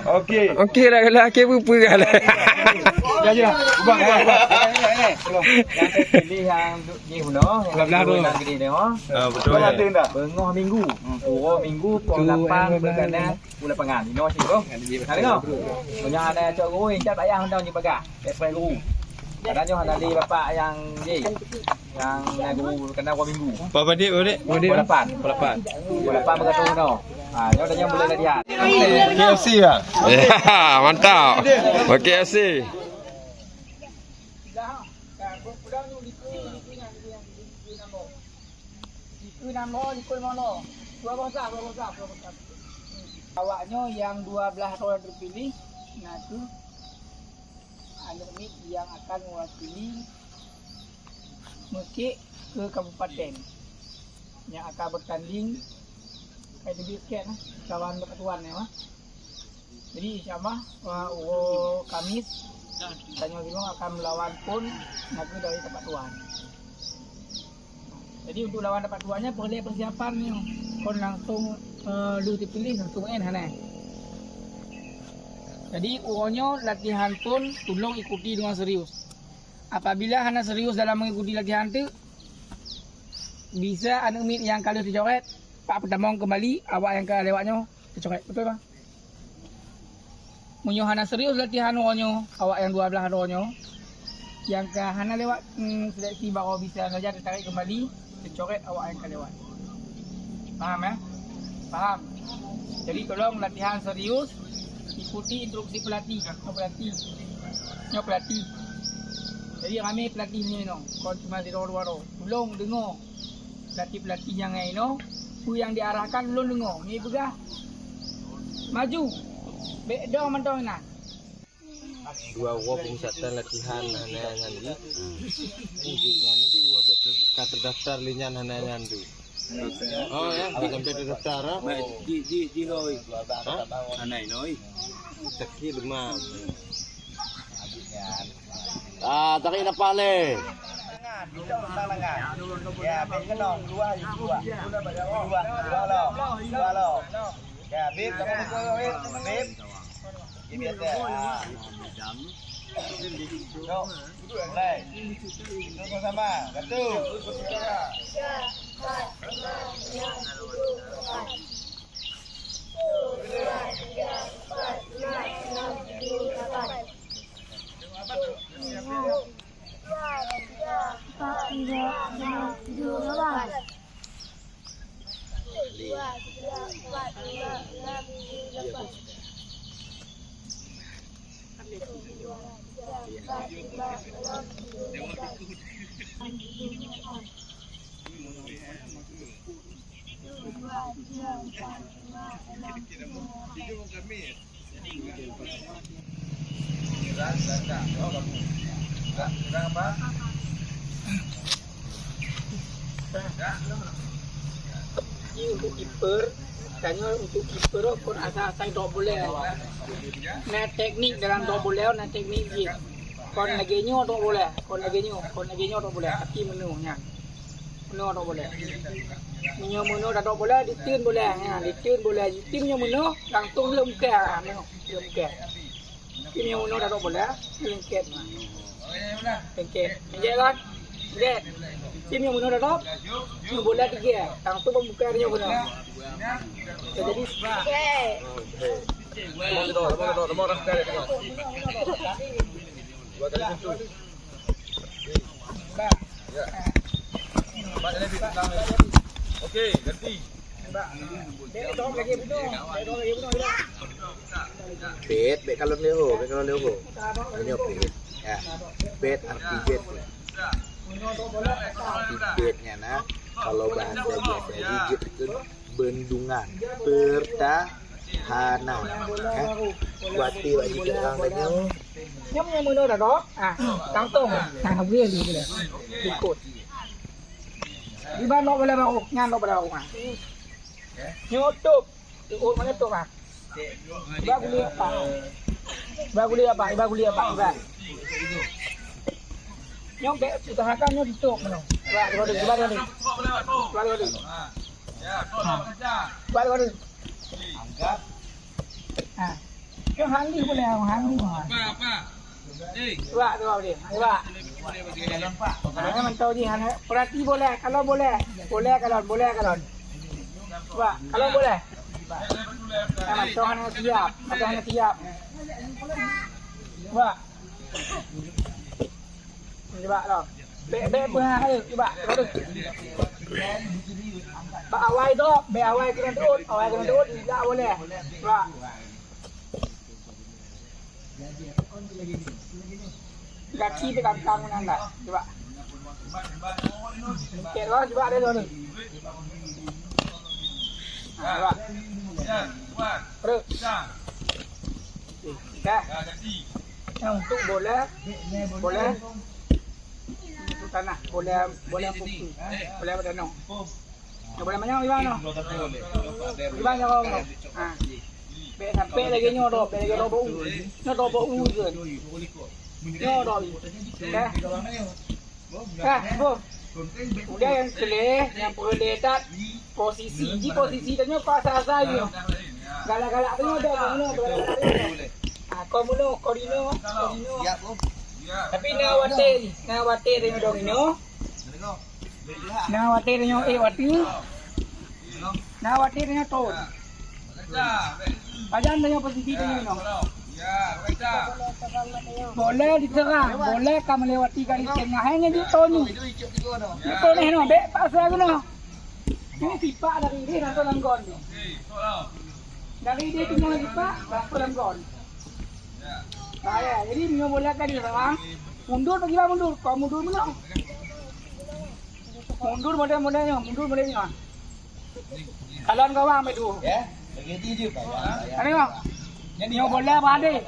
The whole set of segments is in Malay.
Okey. Okey lah kalau akhir pun lah. Ya. Ubah. Yang pilih yang ni Huno, yang belah tu. Yang gede tengok. Betul lah tu dah. Bengah minggu. Pura minggu, pukul 8 berkadang bulan pengan. Dino sih tu. Ada tengok. Banyak ada cok guru yang tak payah hendak jumpa gak. Lepas guru. Kadang-kadang ada di bapak yang ni. Yang guru kena dua minggu. Berapa dik? Pukul 8. Pukul 8 berkadang Huno. Nyo dah yang boleh latihan. KFC lah. Ya, mantap. KFC. Awaknya yang 12 orang terpilih, nah tu anak yang akan mewakili Mekik ke kabupaten yang akan bertanding kayak lebih sikit lah, kawan berketuan ya mah. Jadi insyaAllah Kamis Tanjung Bingung akan melawan pun naga dari tempat tuan. Jadi untuk lawan tempat tuannya perlu persiapan ni. Kon langsung lu dipilih langsung hanai. Jadi urangnya latihan pun tolong ikuti dengan serius. Apabila hana serius dalam mengikuti latihan tu, bisa anak mit yang kalau tercoret, Pak Pertamong kembali, awak yang kelewatnya tercoret. Betul bang? Munyo hana serius latihan urangnya, awak yang 12 orangnya, yang ke hana lewat seleksi baru bisa saja ditarik kembali, tercoret awak yang kelewat. Faham ya? Faham? Jadi tolong latihan serius, ikuti instruksi pelatih. Pelatih. Jadi kami pelatih ni no, kau cuma di luar-luar. Tolong dengar pelatih yang lain no, yang diarahkan tolong dengar. Ni begah. Maju. Beda mentong nak. Dua pemusatan latihan hana tu. Yang tu ada terdaftar linyan hana tu. Oh ya, sampai terdaftar ah. Di noi. Anai noi. Taki demam. Tarik nafas le. Ya, kenong dua lo. Ya, bib kamu bib. Ini biasa. Yo, duduk yang lain. Duduk sama. Satu. Ini untuk kiper, tanya untuk kiper kon asal-asal tak boleh. Nah teknik dalam tak boleh, nah teknik je. Kon lagi nyo tak boleh, kon lagi nyo tak boleh. Tapi menunya, menu tak boleh. Menu dah tak boleh, ditin boleh. Ditin boleh, timnya menu langsung lemkah, lemkah. Timnya menu dah tak boleh, lengket. Lengket kan? Lengket. Tim yang menurut Rob, bola 3, langsung membuka dia benar. Jadi, Okey, ganti. Bet kalau leo. Ini bet. Ya. Bet arti bet. Bednya nah, kalau bahasa biasa rigid itu bendungan pertahanan ya. Buati bagi orang banyak nhóm như mưa là đó tăng tông hàng viên gì vậy đi cột đi ban nó là bao nhan nó bao mà nhớ tụp từ ôn mà tụp à ba kuliah apa nhóm bé kita hakan nhóm tutup mana balik Yang hang ni boleh, hang ni. Pak, tu dia. Pak. Nah, mantau je. Perhati boleh, kalau boleh. Boleh kalau. Pak, kalau boleh. Mantau hang siap. Pak. Coba lah. Bek pernah ada. Coba. Pak awal tu. Bek awal kena turut. Tak boleh. Pak. Kaki tekan kang nanda. Coba. Okey, coba ada tu. Coba. Terus. Dah. Untuk boleh. Untuk tanah. Boleh pupuk. Boleh berdanau. Boleh mana Iwan no? Iwan kau no. Bek sampai lagi nyodoh, bau. Nyodoh bau je. Nyodoh. Bu. Udah yang kelih, yang perletat posisi tanya pasal je. Galak-galak tu ada Kodino. Siap, Bu. Tapi nawate dengan domino. Nawate dengan nawate dengan ton. Pajan dengan posisi domino. Boleh diserang, boleh kamu melewati garis tengahnya di ton ni. Itu ni no, bek pasal aku no. Ini pipa dari ini rasa langgon. Dari dia tinggal pipa, rasa langgon. Saya, jadi dia boleh kan diserang. Mundur pergi lah mundur. Kau mundur mana? Mundur model-modelnya. Kalau kau bang betul. Ya, begitu je Pak. Ada bang? Jadi dia boleh bade.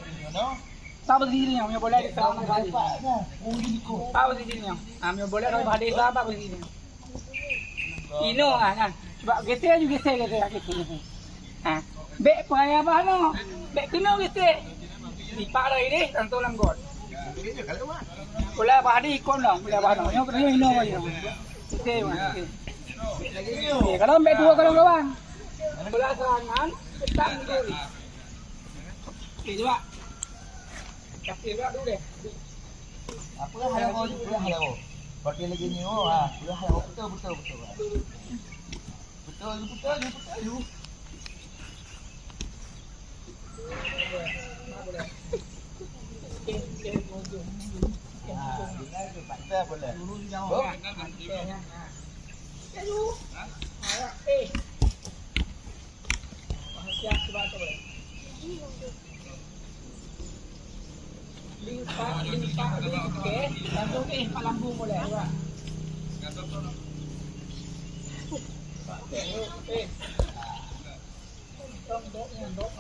Apa sini yang boleh diserang bade? Apa sini yang? Dia boleh kalau bade apa sini? Ino kan. Coba geser juga geser. Bek payah apa no? Bek kena geser. Pipa dah ini tentu langgon. Boleh bade ikon lah, boleh bade. Yang perlu ino aja. Okey. Kalau bek dua kalau kawan. Bola serangan, petang dulu. Okey, coba. Kasih berat dulu deh. Apa halau. Berarti lagi ni halau betul. Betul. Lambung boleh.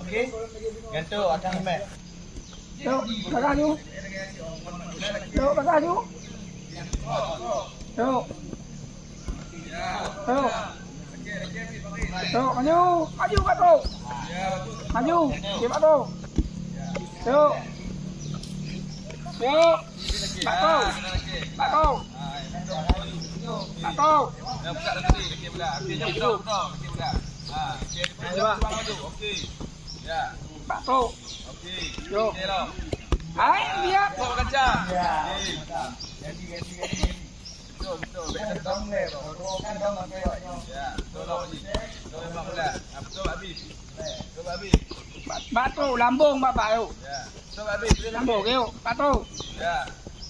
Okey. Gantung akan mat. Yo, bagaju. Yo, bagaju. Yo. Yo. Yo, maju Batu. Maju, ke Batu. Yo. Yo. Batu. Batu. Batu. Buka nanti kaki belah. Artinya betul. Okey. Ya. Batu. Okey. Yo. Okey. Hai, biar. Bawa kancang. Ganti. Betul. Kantong le. Kantong apa ya? Tolong ni. Tolong pula. Betul habis. Batu, lambung bapak yo. Ya. Betul habis. Lambung yo. Batu. Ya.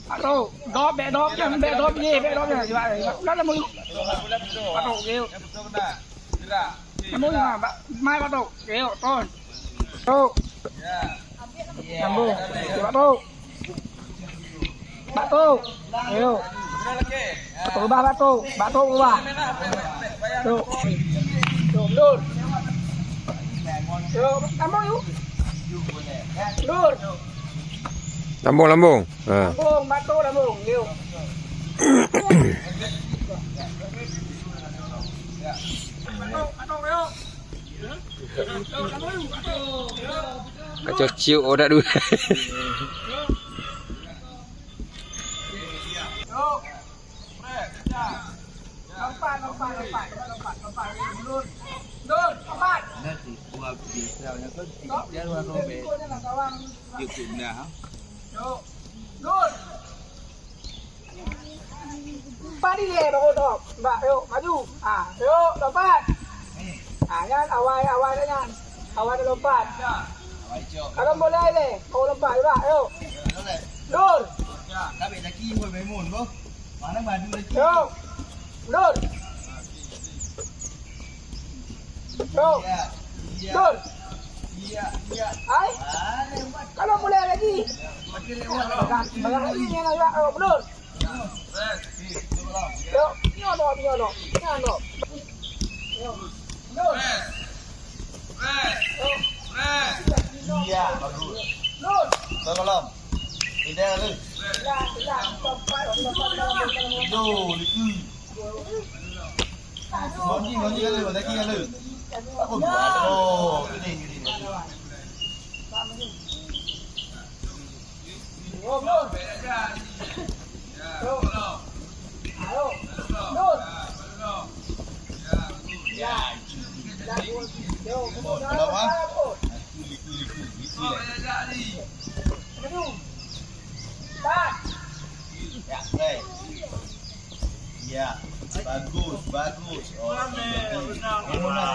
Batu, dop jangan je. Coba. Udah lambung. Batu yo. Betul benar. Gerak. Lambung mai batu. Yo, ton. Tuh. Ya. Lambung. Batu. Batu. Yo. Benar lagi. Ubah batu ubah. Tuh. Lur. Yo, lambung yuk. Lur. Lambung. Lambung, batu lambung. Yo. Batu yo. Kacau ciuk odak dulu. Lompat. Lur. Empat ini dok. Mbak, yuk maju. Yuk lompat. Jangan awal dengan. Awal lompat. Kalau boleh le, mau lompat juga. Yuk. Dur. Tapi lagi mau bermun, bro. Mana maju lagi? Yuk. Dur. Yuk. Dur. Iya. Hai. Kalau boleh lagi. Banyak lagi ni nak. Yuk, dur. Yuk, nyono. Dur. Iya, bagus. Dur. Tolong. Tidak lu. Dah, lompat. Duh, itu. Ngonji lu, lagi lu. Aku buat. Oh, ini. Dur. Ayo. Dur. Ya. Yo, Ya, play. Iya, bagus. Oh,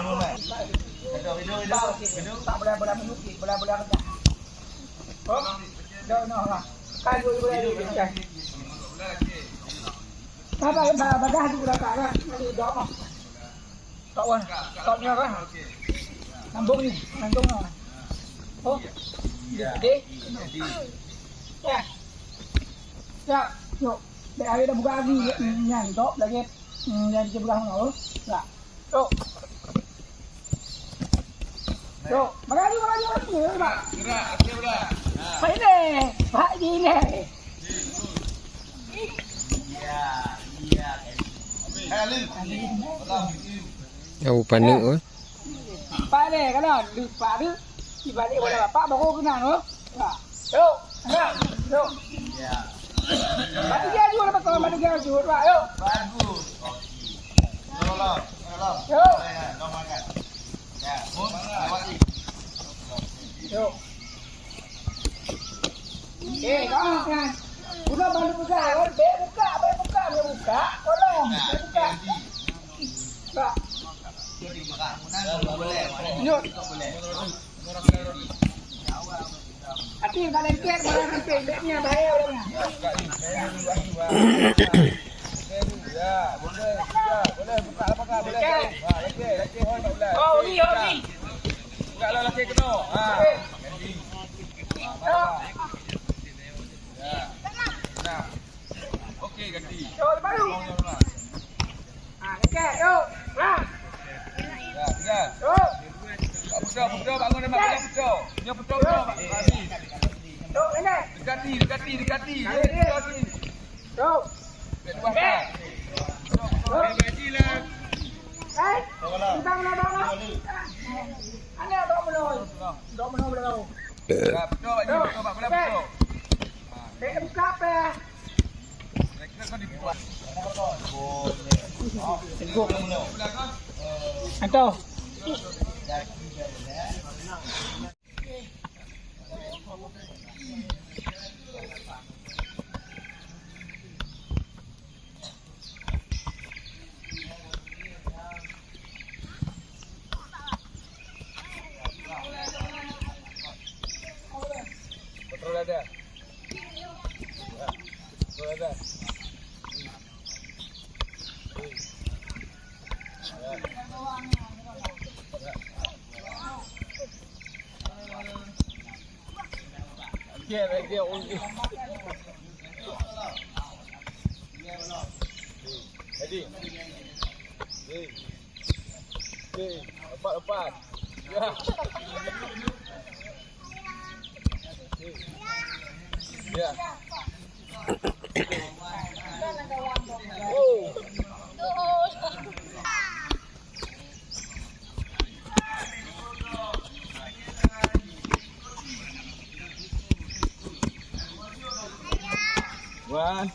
mulai. Hidup. Tak boleh mengukir, boleh kerja. Oh, dah lah. Kan boleh kerja. Apa badah di belakang kan? Nanti dok. Kawan, topnya kan? Nambung lah. Oh, jadi. Ya, yuk. Dari dah buka lagi, nyan top lagi. Yang di sebelah mana? Lah, yuk. Yuk, makasih, Pak. Gerak. Pak ini, Pak ini. Iya. Halo. Jauh pandang Pak ini, kalau Pak tu, dibalik oleh Bapak baru kenal, loh. Yuk, yuk. Iya. Batu jaju lah Pak, Pak. Yuk. Bagus. Tolong. Yuk. Tolong makan. Ya, awasi. Yuk. Kan. Udah bantu buka, buka. Tolong, buka. Pak. Yuk. Hati balik deknya bahaya orangnya. Boleh buka apakah boleh. Lagi. Oh, ni. Buka lah lagi kena. Nah. Okey ganti. Yuk, baru. Dekat. Yuk. Ya, tinggal. Yuk. Putar bangun dah mak putar. Punya putar habis. Yuk, ini. Dekati. Yuk. Dua kan. Gajilah. Kita mana? Ana dok menoi. Ya, putar boleh putar. Buka apa? Kita kan dibuat. Atau Betul ada. Yeah, right there only. Ready? Lepas. Ya. Ya. Oh. One.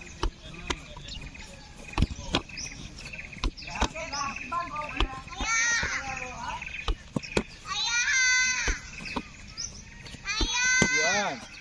Jangan.